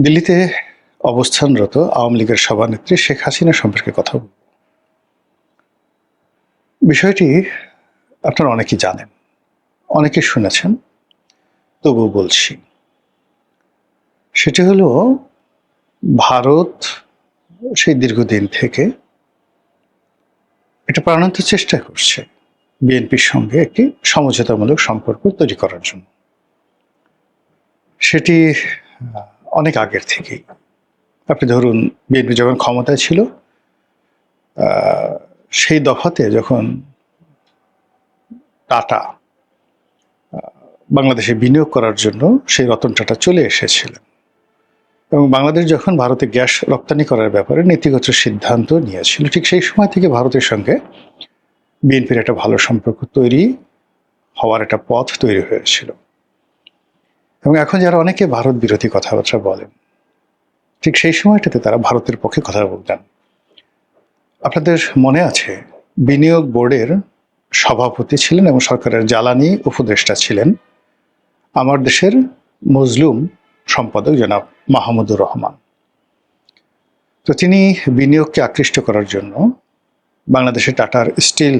দিল্লিতে অবস্থানরত আওয়ামী লীগের সভানেত্রী শেখ হাসিনা সম্পর্কে কথা বলব। বিষয়টি আপনারা অনেকেই জানেন, অনেকে শুনেছেন, তবুও বলছি। সেটি হলো ভারত সেই দীর্ঘদিন থেকে এটা প্রাণান্ত চেষ্টা করছে বিএনপির সঙ্গে একটি সমঝোতামূলক সম্পর্ক তৈরি করার জন্য। সেটি অনেক আগের থেকেই। আপনি ধরুন, বিএনপি যখন ক্ষমতায় ছিল, সেই দফাতে যখন টাটা বাংলাদেশে বিনিয়োগ করার জন্য সেই রতন টাটা চলে এসেছিলেন এবং বাংলাদেশ যখন ভারতে গ্যাস রপ্তানি করার ব্যাপারে নীতিগত সিদ্ধান্ত নিয়েছিল, ঠিক সেই সময় থেকে ভারতের সঙ্গে বিএনপির একটা ভালো সম্পর্ক তৈরি হওয়ার একটা পথ তৈরি হয়েছিল। এবং এখন যারা অনেকে ভারত বিরোধী কথাবার্তা বলেন, ঠিক সেই সময়টাতে তারা ভারতের পক্ষে কথা বলতেন। আপনাদের মনে আছে, বিনিয়োগ বোর্ডের সভাপতি ছিলেন এবং সরকারের জ্বালানি উপদেষ্টা ছিলেন আমার দেশের মজলুম সম্পাদক জনাব মাহমুদুর রহমান। তো তিনি বিনিয়োগকে আকৃষ্ট করার জন্য বাংলাদেশে টাটার স্টিল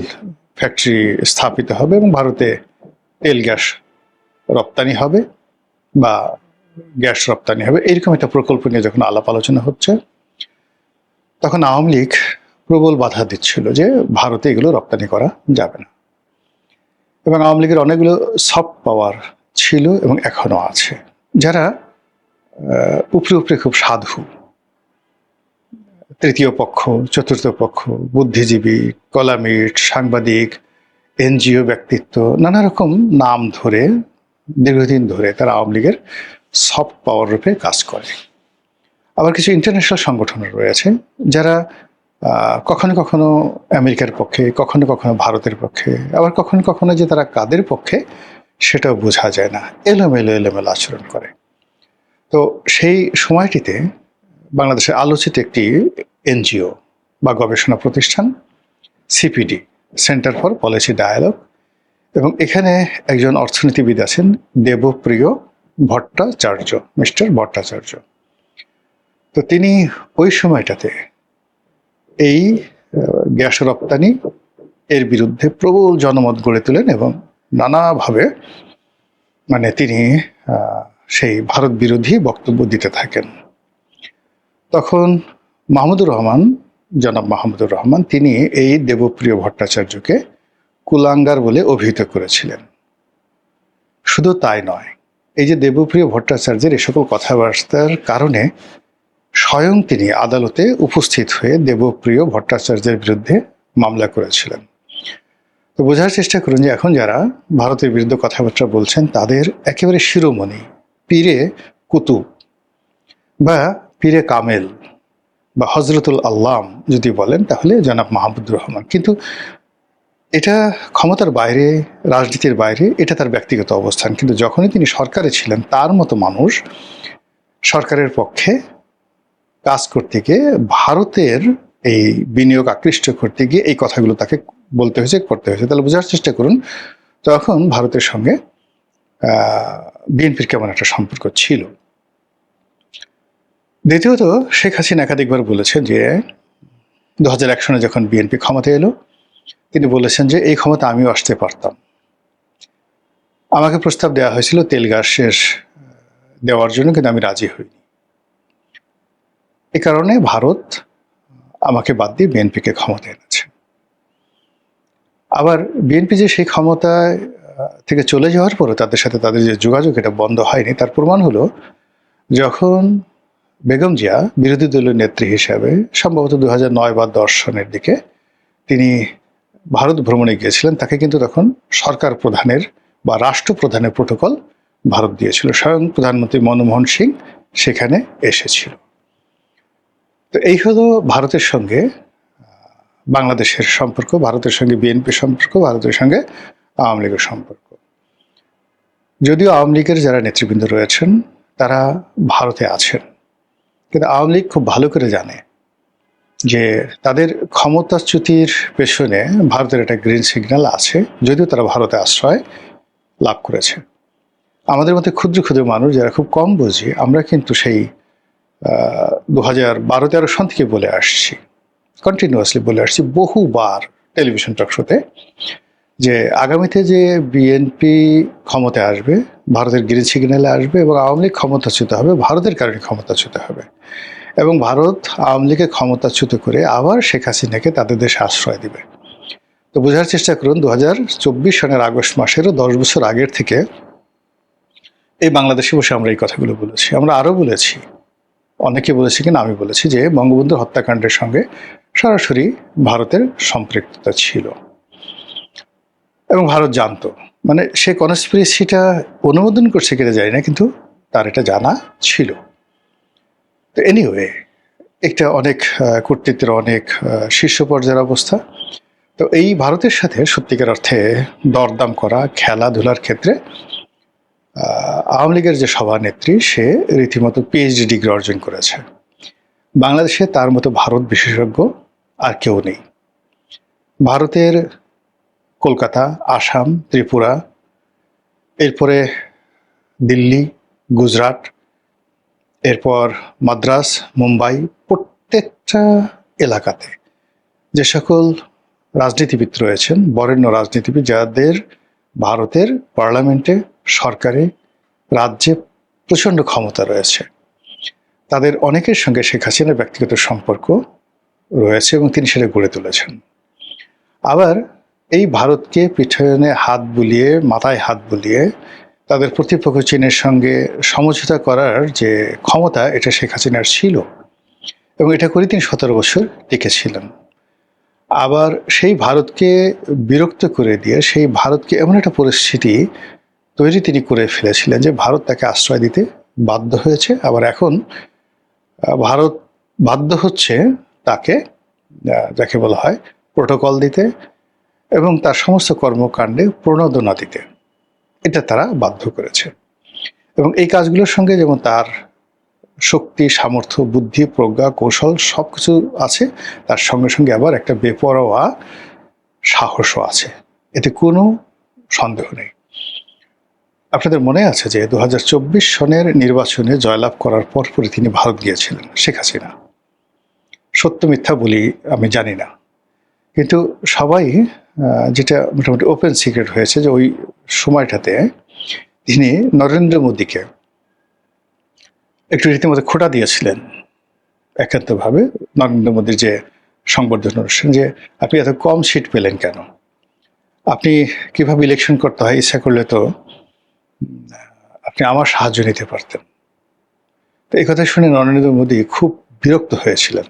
ফ্যাক্টরি স্থাপিত হবে এবং ভারতে তেল গ্যাস রপ্তানি হবে বা গ্যাস রপ্তানি হবে, এরকম একটা প্রকল্প নিয়ে যখন আলাপ আলোচনা হচ্ছে, তখন আওয়ামী লীগ প্রবল বাধা দিচ্ছিল যে ভারতে এগুলো রপ্তানি করা যাবে না। এবং আওয়ামী লীগের অনেকগুলো সফট পাওয়ার ছিল এবং এখনো আছে, যারা উপরে উপরে খুব সাধু, তৃতীয় পক্ষ, চতুর্থ পক্ষ, বুদ্ধিজীবী, কলামিস্ট, সাংবাদিক, এনজিও ব্যক্তিত্ব, নানা রকম নাম ধরে দীর্ঘদিন ধরে তারা আওয়ামী লীগের সফট পাওয়ার রূপে কাজ করে। আবার কিছু ইন্টারন্যাশনাল সংগঠন রয়েছে যারা কখনো কখনো আমেরিকার পক্ষে, কখনো কখনো ভারতের পক্ষে, আবার কখনো কখনো যে তারা কাদের পক্ষে সেটাও বোঝা যায় না, এলোমেলো এলোমেলো আচরণ করে। তো সেই সময়টিতে বাংলাদেশের আলোচিত একটি এনজিও বা গবেষণা প্রতিষ্ঠান CPD, centre for policy dialogue, এবং এখানে একজন অর্থনীতিবিদ আছেন দেবপ্রিয় ভট্টাচার্য, মিস্টার ভট্টাচার্য। তো তিনি ওই সময়টাতে এই গ্যাস রপ্তানি এর বিরুদ্ধে প্রবল জনমত গড়ে তোলেন এবং নানাভাবে তিনি সেই ভারত বিরোধী বক্তব্য দিতে থাকেন। তখন মাহমুদুর রহমান, জনাব মাহমুদুর রহমান, তিনি এই দেবপ্রিয় ভট্টাচার্যকে কুলাঙ্গার বলে অভিহিত করেছিলেন। শুধু তাই নয়, এই যে দেবপ্রিয় ভট্টাচার্যের এই সকল কথাবার্তার কারণে স্বয়ং তিনি আদালতে উপস্থিত হয়ে দেবপ্রিয় ভট্টাচার্যের বিরুদ্ধে মামলা করেছিলেন। তো বোঝার চেষ্টা করুন যে এখন যারা ভারতের বিরুদ্ধে কথাবার্তা বলছেন, তাদের একেবারে শিরোমণি, পীরে কুতুব বা পীরে কামেল বা হজরতুল আল্লাম যদি বলেন, তাহলে জনাব মাহমুদুর রহমান। কিন্তু এটা ক্ষমতার বাইরে, রাজনীতির বাইরে, এটা তার ব্যক্তিগত অবস্থান। কিন্তু যখনই তিনি সরকারে ছিলেন, তার মতো মানুষ সরকারের পক্ষে কাজ করতে গিয়ে, ভারতের এই বিনিয়োগ আকৃষ্ট করতে গিয়ে এই কথাগুলো তাকে বলতে হয়েছে, করতে হয়েছে। তাহলে বোঝার চেষ্টা করুন তখন ভারতের সঙ্গে বিএনপির কেমন একটা সম্পর্ক ছিল। দ্বিতীয়ত, শেখ হাসিনা একাধিকবার বলেছেন যে 2001 সনে যখন বিএনপি ক্ষমতা এলো, তিনি বলেছেন যে এই ক্ষমতা আমিও আসতে পারতাম। আমাকে প্রস্তাব দেওয়া হয়েছিল তেল গ্যাসের দেওয়ার জন্য, কিন্তু আমি রাজি হইনি। এ কারণে ভারত আমাকে বাদ দিয়ে বিএনপিকে ক্ষমতা এনেছে। আবার বিএনপি যে সেই ক্ষমতায় থেকে চলে যাওয়ার পরও তাদের সাথে তাদের যে যোগাযোগ, এটা বন্ধ হয়নি। তার প্রমাণ হলো, যখন বেগম জিয়া বিরোধী দলীয় নেত্রী হিসাবে সম্ভবত 2009 বা 10 সনের দিকে তিনি ভারত ভ্রমণে গিয়েছিলেন, তাকে কিন্তু তখন সরকার প্রধানের বা রাষ্ট্রপ্রধানের প্রোটোকল ভারত দিয়েছিল। স্বয়ং প্রধানমন্ত্রী মনমোহন সিং সেখানে এসেছিল। তো এই হলো ভারতের সঙ্গে বাংলাদেশের সম্পর্ক, ভারতের সঙ্গে বিএনপির সম্পর্ক, ভারতের সঙ্গে আওয়ামী লীগের সম্পর্ক। যদিও আওয়ামী লীগের যারা নেতৃবৃন্দ রয়েছেন তারা ভারতে আছেন, কিন্তু আওয়ামী লীগ খুব ভালো করে জানে যে তাদের ক্ষমতাচ্যুতির পেছনে ভারতের একটা গ্রিন সিগন্যাল আছে, যদিও তারা ভারতে আশ্রয় লাভ করেছে। আমাদের মধ্যে ক্ষুদ্র ক্ষুদ্র মানুষ যারা খুব কম বুঝি, আমরা কিন্তু সেই 2012-13 সন থেকে বলে আসছি, কন্টিনিউয়াসলি বলে আসছি বহুবার টেলিভিশন টক শোতে, যে আগামীতে যে বিএনপি ক্ষমতায় আসবে, ভারতের গ্রিন সিগন্যালে আসবে এবং আওয়ামী লীগ ক্ষমতাচ্যুত হবে, ভারতের কারণে ক্ষমতাচ্যুত হবে এবং ভারত আওয়ামী লীগকে ক্ষমতাচ্যুত করে আবার শেখ হাসিনাকে তাদের দেশে আশ্রয় দিবে। তো বোঝার চেষ্টা করুন, 2024 সনের আগস্ট মাসেরও 10 বছর আগের থেকে এই বাংলাদেশে বসে আমরা এই কথাগুলো বলেছি। আমরা আরও বলেছি, অনেকে বলেছি কিনা আমি বলেছি, যে বঙ্গবন্ধুর হত্যাকাণ্ডের সঙ্গে সরাসরি ভারতের সম্পৃক্ততা ছিল এবং ভারত জানতো। মানে সে কনস্পিরেসিটা অনুমোদন করছে কিনা জানি না, কিন্তু তার এটা জানা ছিল। তো এনিওয়ে, একটা অনেক কর্তৃত্বের অনেক শীর্ষ পর্যায়ের অবস্থা। তো এই ভারতের সাথে সত্যিকার অর্থে দরদাম করা, খেলাধুলার ক্ষেত্রে আওয়ামী লীগের যে সভানেত্রী, সে রীতিমতো পিএইচডি ডিগ্রি অর্জন করেছে। বাংলাদেশে তার মতো ভারত বিশেষজ্ঞ আর কেউ নেই। ভারতের কলকাতা, আসাম, ত্রিপুরা, এরপরে দিল্লি, গুজরাট, এরপর মাদ্রাস, মুম্বাই, প্রত্যেকটা এলাকাতে যে সকল রাজনীতিবিদ রয়েছেন, বরেণ্য রাজনীতিবিদ, যাদের ভারতের পার্লামেন্টে, সরকারে, রাজ্যে প্রচণ্ড ক্ষমতা রয়েছে, তাদের অনেকের সঙ্গে শেখ হাসিনার ব্যক্তিগত সম্পর্ক রয়েছে এবং তিনি সেটা গড়ে তুলেছেন। আবার এই ভারতকে পিছনে হাত বুলিয়ে, মাথায় হাত বুলিয়ে তাদের প্রতিপক্ষ চীনের সঙ্গে সমঝোতা করার যে ক্ষমতা, এটা শেখ হাসিনার ছিল এবং এটা করে তিনি 17 বছর টিকেছিলেন। আবার সেই ভারতকে বিরক্ত করে দিয়ে, সেই ভারতকে এমন একটা পরিস্থিতি তৈরি তিনি করে ফেলেছিলেন যে ভারত তাকে আশ্রয় দিতে বাধ্য হয়েছে। আবার এখন ভারত বাধ্য হচ্ছে তাকে, যাকে বলা হয়, প্রোটোকল দিতে এবং তার সমস্ত কর্মকাণ্ডে প্রণোদনা দিতে। এটা তারা বাধ্য করেছে এবং এই কাজগুলোর সঙ্গে যেমন তার শক্তি, সামর্থ্য, বুদ্ধি, প্রজ্ঞা, কৌশল সব কিছু আছে, তার সঙ্গে সঙ্গে আবার একটা বেপরোয়া সাহসও আছে, এতে কোনো সন্দেহ নেই। আপনাদের মনে আছে যে 2024 সনের নির্বাচনে জয়লাভ করার পরপরই তিনি ভারত গিয়েছিলেন, শেখ হাসিনা। সত্য মিথ্যা বলি আমি জানি না, কিন্তু সবাই, যেটা মোটামুটি ওপেন সিক্রেট হয়েছে, যে ওই সময়টাতে তিনি নরেন্দ্র মোদীকে একটু রীতিমতো খোঁটা দিয়েছিলেন একান্তভাবে। নরেন্দ্র মোদীর যে সংবর্ধনা অনুষ্ঠান, যে আপনি এত কম সিট পেলেন কেন, আপনি কিভাবে ইলেকশন করতে হয়, ইচ্ছা করলে তো আপনি আমার সাহায্য নিতে পারতেন। তো এই কথা শুনে নরেন্দ্র মোদী খুব বিরক্ত হয়েছিলেন।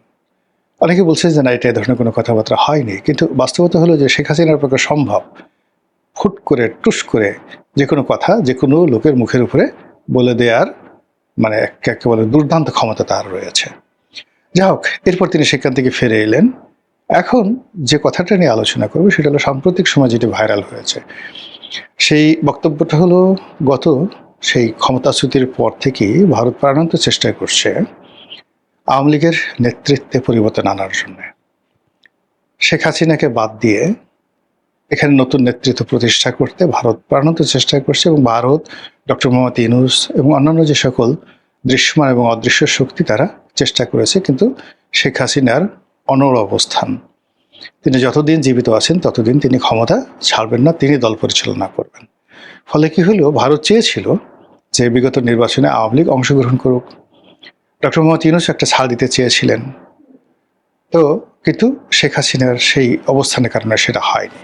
অনেকে বলছে যে না, এটা এই ধরনের কোনো কথাবার্তা হয়নি, কিন্তু বাস্তবতা হলো যে শেখ হাসিনার পক্ষে সম্ভব ফুট করে, টুস করে যে কোনো কথা যে কোনো লোকের মুখের উপরে বলে দেওয়ার, মানে একেবারে দুর্দান্ত ক্ষমতা তার রয়েছে। যাই হোক, এরপর তিনি সেখান থেকে ফিরে এলেন। এখন যে কথাটা নিয়ে আলোচনা করব সেটা হলো সাম্প্রতিক সময় যেটি ভাইরাল হয়েছে। সেই বক্তব্যটা হলো, গত সেই ক্ষমতাচ্যুতির পর থেকেই ভারত প্রাণান্ত চেষ্টা করছে আওয়ামী লীগের নেতৃত্বে পরিবর্তন আনার জন্য। শেখ হাসিনাকে বাদ দিয়ে এখানে নতুন নেতৃত্ব প্রতিষ্ঠা করতে ভারত প্রাণান্ত চেষ্টা করছে এবং ভারত, ডক্টর মোহাম্মদ ইউনূস এবং অন্যান্য যে সকল দৃশ্যমান এবং অদৃশ্য শক্তি, তারা চেষ্টা করেছে, কিন্তু শেখ হাসিনার অনড় অবস্থান। তিনি যতদিন জীবিত আছেন ততদিন তিনি ক্ষমতা ছাড়বেন না, তিনি দল পরিচালনা করবেন। ফলে কি হলো, ভারত চেয়েছিল যে বিগত নির্বাচনে আওয়ামী লীগ অংশগ্রহণ করুক, ডক্টর মোহাম্মদ ইউনূস একটা ছাড় দিতে চেয়েছিলেন, তো কিন্তু শেখ হাসিনার সেই অবস্থানের কারণে সেটা হয়নি।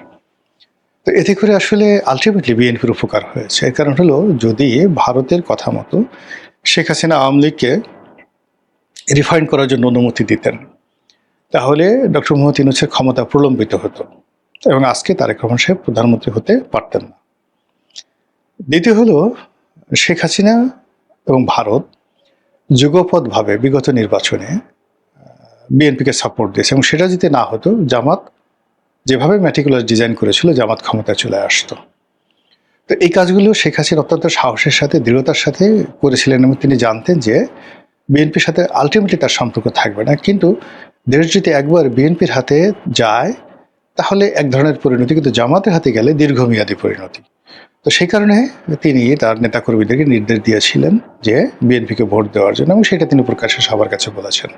তো এতে করে আসলে আলটিমেটলি বিএনপির উপকার হয়েছে। এর কারণ হলো, যদি ভারতের কথা মতো শেখ হাসিনা আওয়ামী লীগকে রিফাইন করার জন্য অনুমতি দিতেন, তাহলে ডক্টর মোহাম্মদ ইউনূসের ক্ষমতা প্রলম্বিত হতো এবং আজকে তারেক রহমান সাহেব প্রধানমন্ত্রী হতে পারতেন না। দ্বিতীয় হলো, শেখ হাসিনা এবং ভারত যুগপৎভাবে বিগত নির্বাচনে বিএনপিকে সাপোর্ট দিয়েছে এবং সেটা যদি না হতো, জামাত যেভাবে ম্যাটিকুলার ডিজাইন করেছিল, জামাত ক্ষমতায় চলে আসতো। তো এই কাজগুলো শেখ হাসিনা অত্যন্ত সাহসের সাথে, দৃঢ়তার সাথে করেছিলেন এবং তিনি জানতেন যে বিএনপির সাথে আলটিমেটলি তার সম্পর্ক থাকবে না, কিন্তু দেশ যদি একবার বিএনপির হাতে যায় তাহলে এক ধরনের পরিণতি, কিন্তু জামাতের হাতে গেলে দীর্ঘমেয়াদী পরিণতি। তো সেই কারণে তিনি তার নেতাকর্মীদেরকে নির্দেশ দিয়েছিলেন যে বিএনপিকে ভোট দেওয়ার জন্য, এবং সেটা তিনি প্রকাশ্যে সবার কাছে বলেছেন।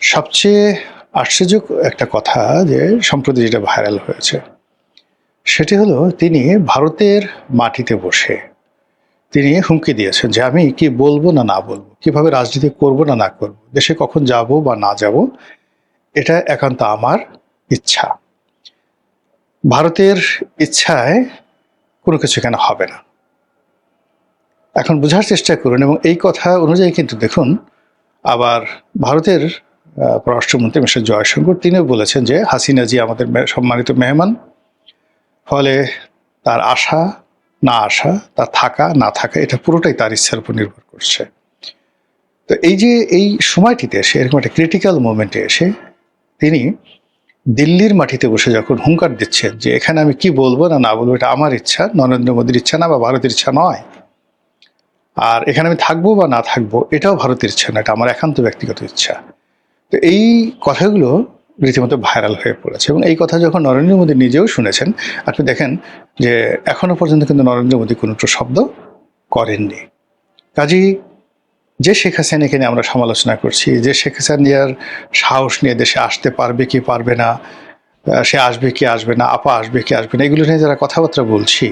সবচেয়ে আশ্চর্য একটা কথা যে সম্প্রতি যেটা ভাইরাল হয়েছে, সেটি হলো তিনি ভারতের মাটিতে বসে তিনি হুমকি দিয়েছেন যে আমি কি বলবো না না বলবো, কিভাবে রাজনীতি করব না না করব, দেশে কখন যাব বা না যাব, এটা একান্ত আমার ইচ্ছা। ভারতের ইচ্ছায় কোনো কিছু এখানে হবে না। এখন বোঝার চেষ্টা করুন, এবং এই কথা অনুযায়ী কিন্তু দেখুন আবার ভারতের পররাষ্ট্রমন্ত্রী মিস্টার জয়শঙ্কর তিনিও বলেছেন যে হাসিনা জি আমাদের সম্মানিত মেহমান, ফলে তার আসা না আসা, তার থাকা না থাকা, এটা পুরোটাই তার ইচ্ছার উপর নির্ভর করছে। তো এই যে এই সময়টিতে এসে, এরকম একটা ক্রিটিক্যাল মোমেন্টে এসে তিনি দিল্লির মাটিতে বসে যখন হুঙ্কার দিচ্ছেন যে এখানে আমি কি বলবো না না বলবো, এটা আমার ইচ্ছা, নরেন্দ্র মোদীর ইচ্ছা না বা ভারতের ইচ্ছা নয়, আর এখানে আমি থাকবো বা না থাকবো এটাও ভারতের ইচ্ছা না, এটা আমার একান্ত ব্যক্তিগত ইচ্ছা। তো এই কথাগুলো রীতিমতো ভাইরাল হয়ে পড়েছে, এবং এই কথা যখন নরেন্দ্র মোদী নিজেও শুনেছেন, আপনি দেখেন যে এখনো পর্যন্ত কিন্তু নরেন্দ্র মোদী কোনো শব্দ করেননি। কাজেই যে শেখ হাসিনাকে নিয়ে আমরা সমালোচনা করছি, যে শেখ হাসিনার সাহস নিয়ে দেশে আসতে পারবে কি পারবে না, সে আসবে কি আসবে না, আপা আসবে কি আসবে না, এগুলো নিয়ে যারা কথাবার্তা বলছি,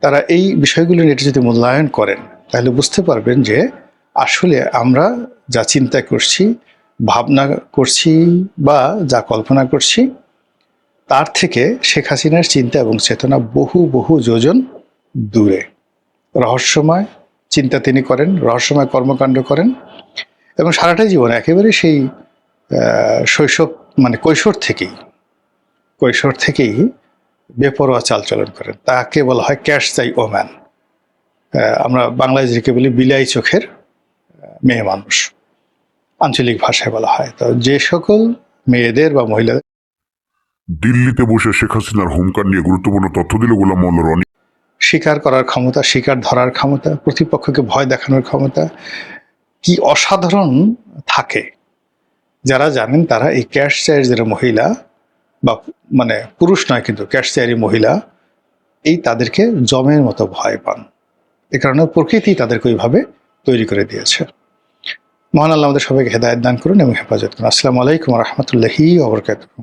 তারা এই বিষয়গুলো নিয়ে যদি মূল্যায়ন করেন তাহলে বুঝতে পারবেন যে আসলে আমরা যা চিন্তা করছি, ভাবনা করছি বা যা কল্পনা করছি, তার থেকে শেখ হাসিনার চিন্তা এবং চেতনা বহু বহু যোজন দূরে। রহস্যময় চিন্তা তিনি করেন, রহস্যময় কর্মকাণ্ড করেন, এবং সারাটাই জীবন একেবারে সেই শৈশব মানে কৈশোর থেকেই বেপরোয়া চালচলন করেন। তাকে বলা হয় ক্যাশ চাই ওম্যান। আমরা বাংলায় যেকে বলি বিলাই চোখের মেয়ে মানুষ, আঞ্চলিক ভাষায় বলা হয়। তো যে সকল মেয়েদের বা মহিলাদের দিল্লিতে বসে শেখ হাসিনার হুমকার নিয়ে গুরুত্বপূর্ণ তথ্য দিল গোলাম মোল্লা রনি। শিকার করার ক্ষমতা, শিকার ধরার ক্ষমতা, প্রতিপক্ষকে ভয় দেখানোর ক্ষমতা কি অসাধারণ থাকে। যারা জানেন তারা এই ক্যাশ চায়ের যারা মহিলা বা মানে পুরুষ নয় কিন্তু ক্যাশ চায়েরই মহিলা, এই তাদেরকে জমের মতো ভয় পান। এ কারণে প্রকৃতি তাদেরকে ওইভাবে তৈরি করে দিয়েছে। মহান আল্লাহ আমাদের সবাইকে হেদায়েত দান করুন এবং হেফাজত করুন। আসসালামু আলাইকুম ওয়া রাহমাতুল্লাহি ওয়া বারাকাতুহু।